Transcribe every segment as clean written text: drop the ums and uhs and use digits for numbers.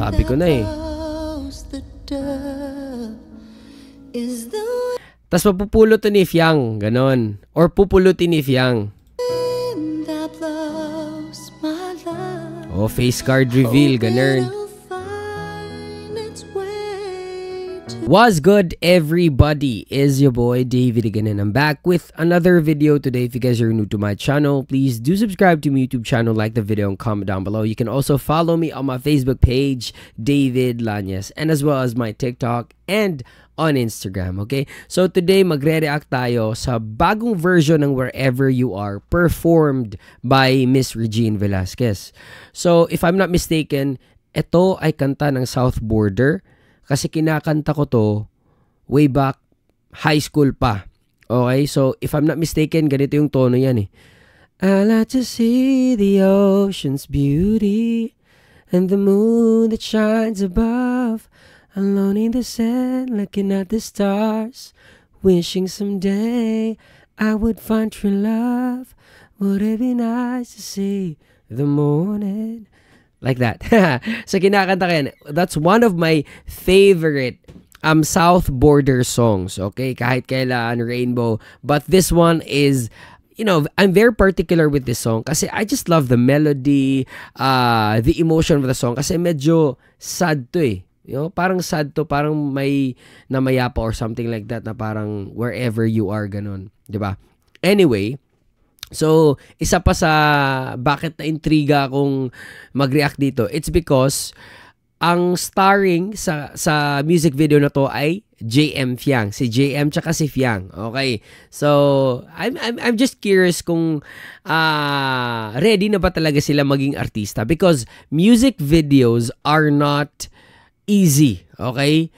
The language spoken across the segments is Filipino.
Sabi ko na eh. Tas mapupulot ni Fiang, ganon. Or pupulutin ni Fiang. Oh, face card reveal, ganon. What's good, everybody? Is your boy David again, and I'm back with another video today. If you guys are new to my channel, please do subscribe to my YouTube channel, like the video, and comment down below. You can also follow me on my Facebook page, David Lanyas, and as well as my TikTok and on Instagram, okay? So today, magre-react tayo sa bagong version ng Wherever You Are performed by Miss Regine Velasquez. So, if I'm not mistaken, ito ay kanta ng South Border. Kasi kinakanta ko to way back high school pa. Okay? So, if I'm not mistaken, ganito yung tono yan eh. I like to see the ocean's beauty and the moon that shines above. Alone in the sand, looking at the stars, wishing someday I would find true love. Would it be nice to see the morning? Like that. So kinakanta ko yan. That's one of my favorite South Border songs. Okay? Kahit kailan, Rainbow. But this one is, you know, I'm very particular with this song kasi I just love the melody, the emotion of the song kasi medyo sad to eh. You know, parang sad to, parang may namayapa or something like that na parang wherever you are, ganun. Diba? Anyway, so, isa pa sa bakit na-intriga akong mag-react dito, it's because ang starring sa music video na to ay JM Fiang. Si JM tsaka si Fiang. Okay? So, I'm just curious kung ready na ba talaga sila maging artista because music videos are not easy, okay?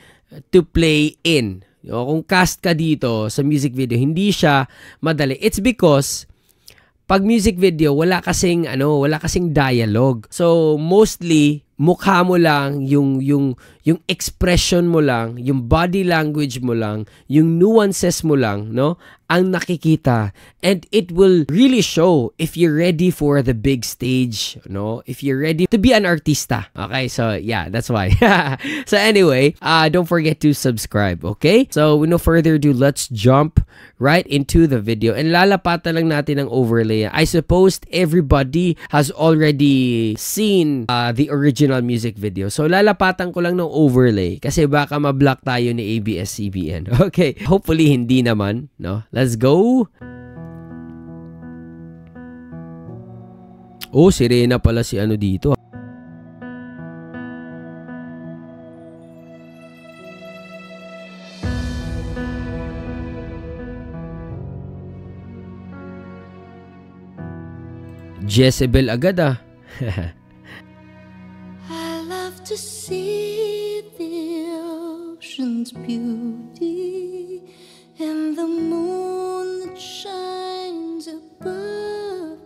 To play in. Kung cast ka dito sa music video, hindi siya madali. It's because pag music video, wala kasing dialogue. So, mostly mukha mo lang, yung expression mo lang, yung body language mo lang, yung nuances mo lang, no? Ang nakikita. And it will really show if you're ready for the big stage, no? If you're ready to be an artista. Okay? So, yeah, that's why. So, anyway, don't forget to subscribe, okay? So, with no further ado, let's jump right into the video. And lalapatan lang natin ang overlay. I suppose everybody has already seen the original music video. So, lalapatan ko lang ng overlay kasi baka ma-block tayo ni ABS-CBN. Okay? Hopefully, hindi naman, no? Let's go! Oh, si Reyna pala si ano dito. Jezebel agad ah. I love to see the ocean's beauty and the moon that shines above,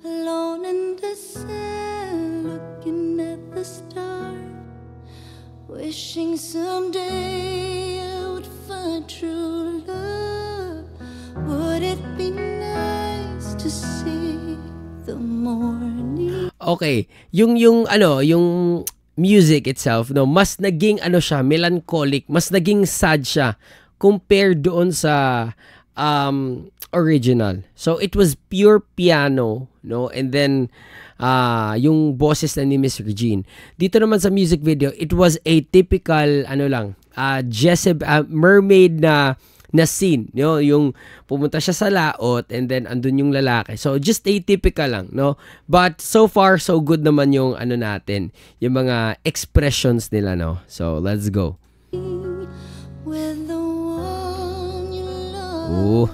alone in the sand, looking at the stars, wishing someday I would find true love. Would it be nice to see the morning? Okay, yung music itself, no, mas naging siya, melancholic, mas naging sad siya compared doon sa original. So it was pure piano, no, and then yung boses na ni Miss Regine. Dito naman sa music video, it was a typical mermaid na scene, no? Yung pumunta siya sa laot and then andun yung lalaki. So just atypical lang, no? But so far so good naman yung natin, yung mga expressions nila, no? So let's go. Oh,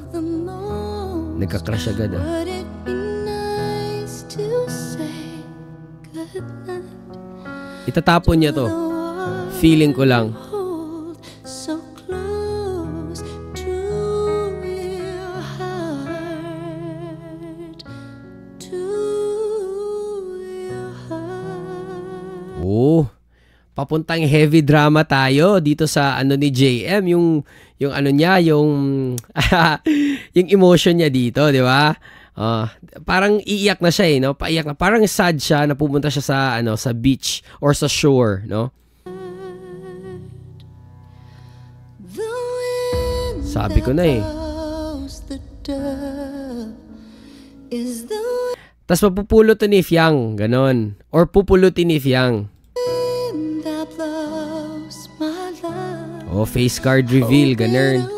nagka-crush agad ah. Itatapon niya to. Feeling ko lang. Oh, papuntang heavy drama tayo dito sa ni JM, yung niya, yung yung emotion niya dito, di ba? Parang iiyak na siya no? Paiyak na. Parang sad siya na pumunta siya sa sa beach or sa shore, no? Sabi ko na eh. Tas mapupulot ni Fiang, ganon. Or pupulutin ni Fiang. Oh, face card reveal, ganon.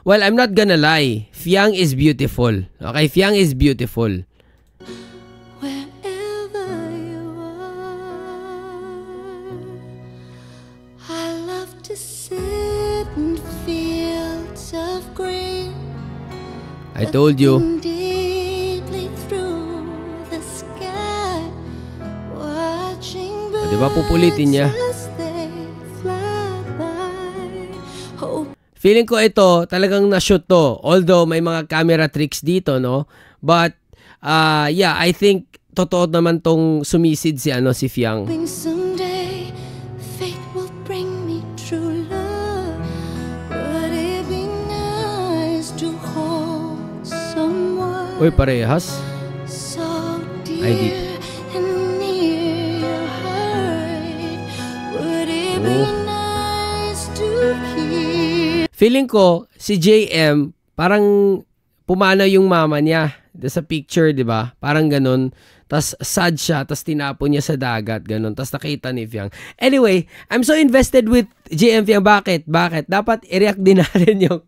Well, I'm not gonna lie. Fiang is beautiful. Okay, Fiang is beautiful. Wherever you are, I love to sit in fields of green. I told you. Deeply through the sky, watching Diba pupulitin niya? as they fly by. Hope Feeling ko ito, talagang na-shoot to. Although may mga camera tricks dito, no? But, yeah, I think totoo naman tong sumisid si Fiang. someday fate will bring me true love. Would it be nice to hold someone Uy, parehas. so Ay, di. dear and near your heart? Would it be nice to hear? Feeling ko, si JM, parang pumanaw yung mama niya sa picture, di ba? Parang ganun. Tas sad siya, tas tinapon niya sa dagat, ganun. Tas nakita ni Fiang. Anyway, I'm so invested with JM Fiang. Bakit? Dapat i-react din natin yung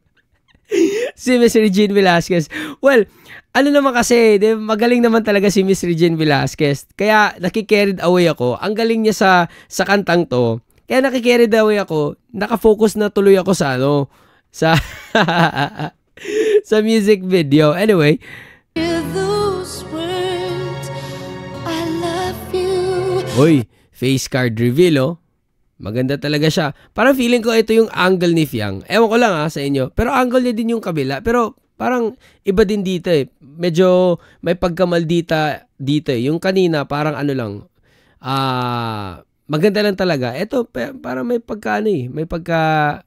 si Miss Regine Velasquez. Well, ano naman kasi, magaling naman talaga si Miss Regine Velasquez. Kaya nakikarried away ako. Ang galing niya sa kantang to. Kaya nakikarried away ako. Nakafocus na tuloy ako sa sa music video. Anyway, Hear those words, I love you. Uy, face card reveal, oh. Maganda talaga siya. Parang feeling ko ito yung angle ni Fiang. Ewan ko lang sa inyo. Pero angle niya din yung kabila. Pero parang iba din dito eh. Medyo may pagkamaldita dito eh. Yung kanina parang ano lang. Maganda lang talaga. Ito parang may pagka may pagka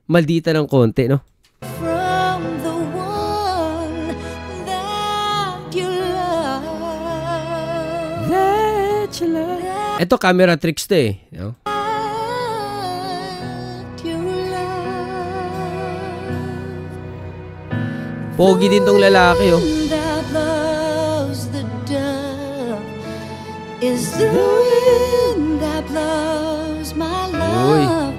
maldita ng konti, no? From the one that you love. Ito camera tricks to eh. No? That you love. Pogi din tong lalaki, oh. That blows the dove is the wind that blows my love.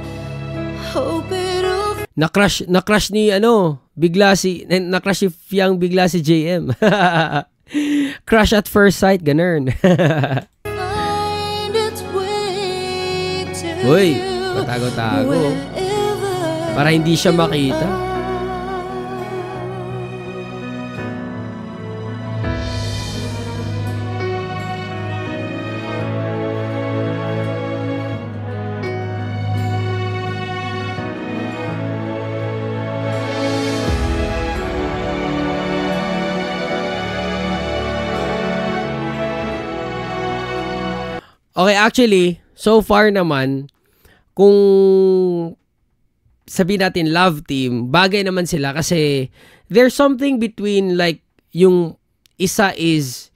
Hope it'll Na-crush ni na-crush si Fiang bigla si JM. Crush at first sight, ganun. find its way to Uy, you. patago-tago. Wherever Para hindi siya makita. Okay, actually, so far naman, kung sabihin natin love team, bagay naman sila kasi there's something between like yung isa is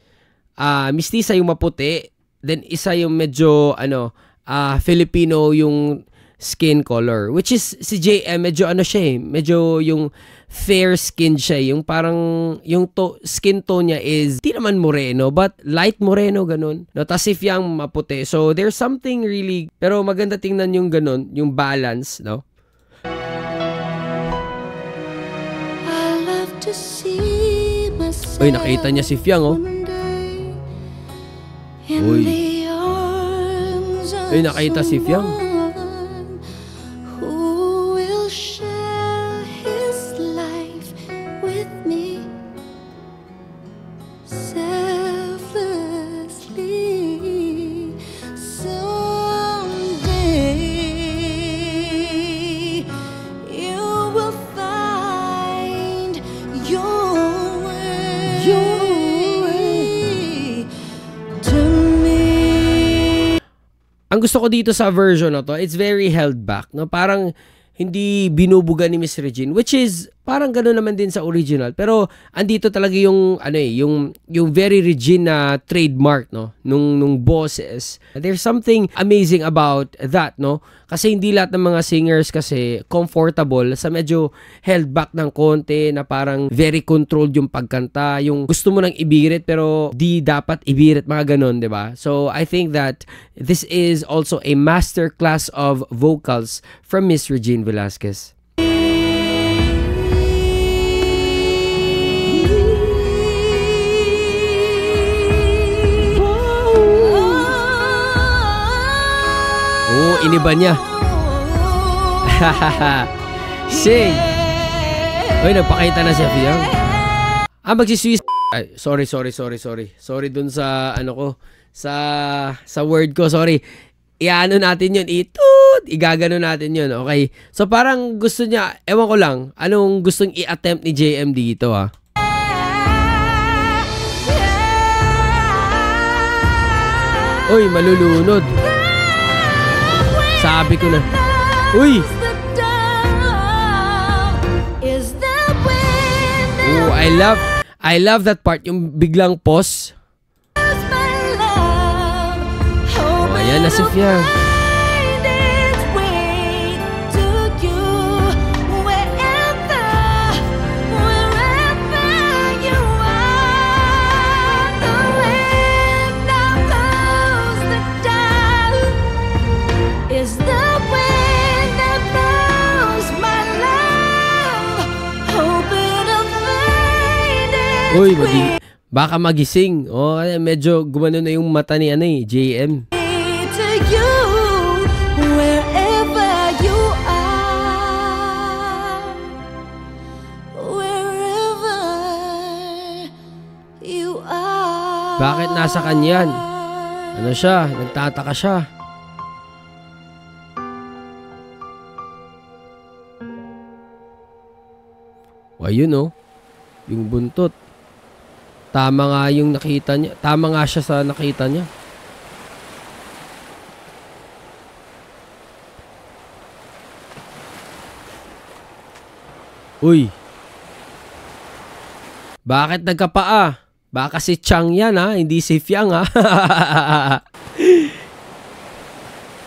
mestiza yung maputi, then isa yung medyo Filipino yung skin color, which is si JM medyo siya medyo yung fair skin siya, yung parang yung skin tone niya is di naman moreno but light moreno ganun, no? Tas si Fiang maputi, so there's something really, pero maganda tingnan yung ganun, yung balance, no? I love to see myself. Uy, nakita niya si Fiang, oh. Uy. Uy, nakita si Fiang. Who will share his life with me selflessly someday? You will find your way to me. Ang gusto ko dito sa version na to, it's very held back, no? Parang hindi binubuga ni Miss Regine, which is parang gano'n naman din sa original. Pero andito talaga yung ano yung very Regine na trademark, no, nung boses. There's something amazing about that, no? Kasi hindi lahat ng mga singers kasi comfortable sa medyo held back ng konti, na parang very controlled yung pagkanta, yung gusto mo nang ibirit pero di dapat ibirit, mga gano'n, 'di ba? So I think that this is also a masterclass of vocals from Miss Regine Velasquez. Oh, iniba niya. Sing. Uy, nagpakita na siya, Fiang. Magsiswiss. Ay, sorry. Sorry dun sa ano ko, sa word ko, sorry. Iano natin yun, igagano natin yun, okay? So parang gusto niya, ewan ko lang, anong gustong i-attempt ni JM dito, ha? Uy, malulunod. Sabi ko na. Uy! Oh, I love that part, yung biglang pause. Ayan na si Fiang. Uy, baka magising. Oh, medyo gumano na yung mata ni JM. Bakit nasa kanyan? Ano siya? Nagtataka siya. Ayun, oh. Yung buntot. Tama nga yung nakita niya. Tama nga siya sa nakita niya. Uy. Bakit nagkapaa? Baka si Chang yan, ha? Hindi si Fiang, ha?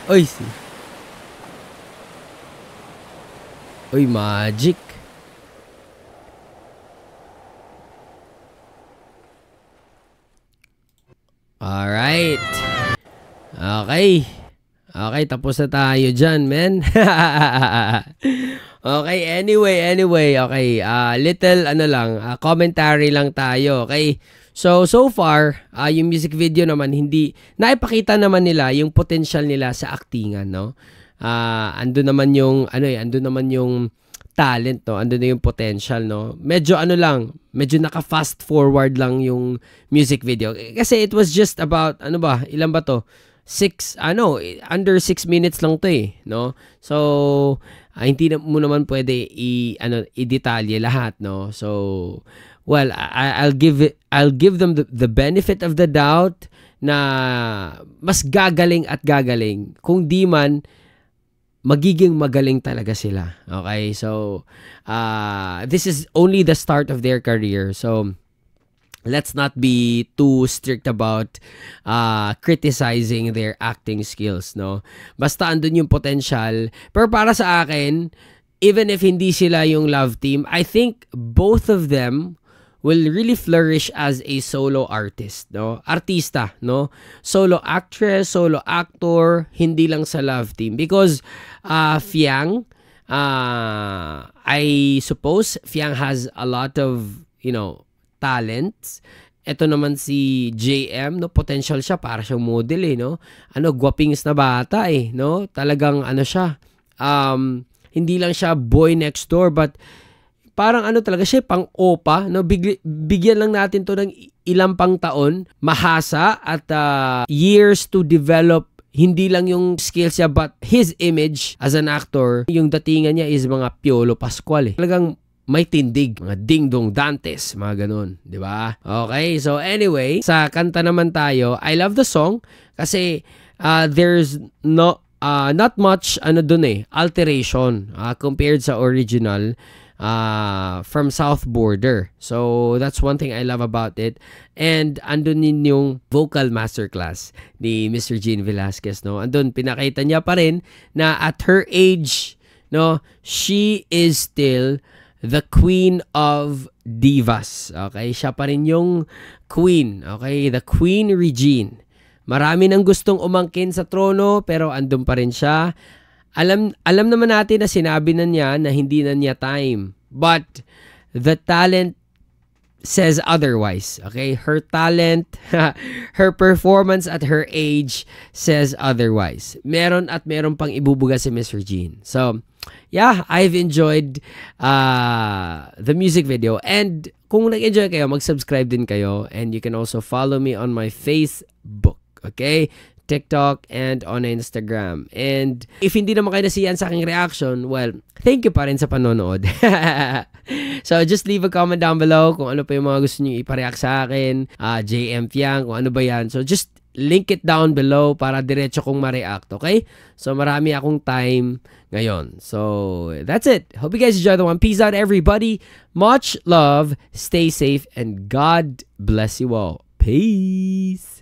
Uy. Uy, magic. Alright. Okay, tapos na tayo dyan, man. Okay, anyway, okay. Little, commentary lang tayo, okay? So far, yung music video naman, hindi, naipakita naman nila yung potential nila sa actingan, no? Ando naman yung, ando naman yung talent, no? Ando na yung potential, no? Medyo medyo naka-fast forward lang yung music video. Kasi it was just about, ilan ba to? Under 6 minutes lang to, no? So, hindi mo naman pwede i-detalye lahat, no? So, well, I'll give them the benefit of the doubt na mas gagaling at gagaling. Kung di man, magiging magaling talaga sila. Okay? So, this is only the start of their career. So, let's not be too strict about criticizing their acting skills, no? Basta andun yung potential. Pero para sa akin, even if hindi sila yung love team, I think both of them will really flourish as a solo artist, no? Artista, no? Solo actress, solo actor, hindi lang sa love team. Because Fiang, I suppose Fiang has a lot of, talents. Ito naman si JM, no? Potential siya para siyang model, no? Gwapings na bata, no? Talagang siya. Hindi lang siya boy next door, but parang talaga siya, pang opa, no? Bigyan lang natin to ng ilang pang taon, mahasa at years to develop, hindi lang yung skills niya but his image as an actor. Yung datingan niya is mga Piolo Pascual, Talagang may tindig, mga Ding Dong Dantes, mga ganun, di ba? Okay, so anyway, sa kanta naman tayo. I love the song kasi there's no not much alteration compared sa original from South Border. So that's one thing I love about it. And andun din yung vocal masterclass ni Mr. Jean Velasquez, no. Andun pinakita niya pa rin na at her age, no, she is still the queen of divas. Okay, siya pa rin yung queen. Okay, the Queen Regine. Marami nang gustong umangkin sa trono pero andun pa rin siya. Alam naman natin na sinabi na niya na hindi na niya time. But the talent says otherwise. Okay? Her talent, her performance at her age says otherwise. Meron pang ibubuga si Mr. Jean. So, yeah, I've enjoyed the music video. And kung nag-enjoy kayo, mag-subscribe din kayo. And you can also follow me on my Facebook. Okay? TikTok and on Instagram. And if hindi naman kayo nasiyan sa aking reaction, well, thank you pa rin sa panonood. So, just leave a comment down below kung ano pa yung mga gusto nyo ipareact sa akin. JM Fiang, kung ano ba yan. So, just link it down below para diretso kong ma-react, okay? So, marami akong time ngayon. So, that's it. Hope you guys enjoy the one. Peace out, everybody. Much love. Stay safe. And God bless you all. Peace.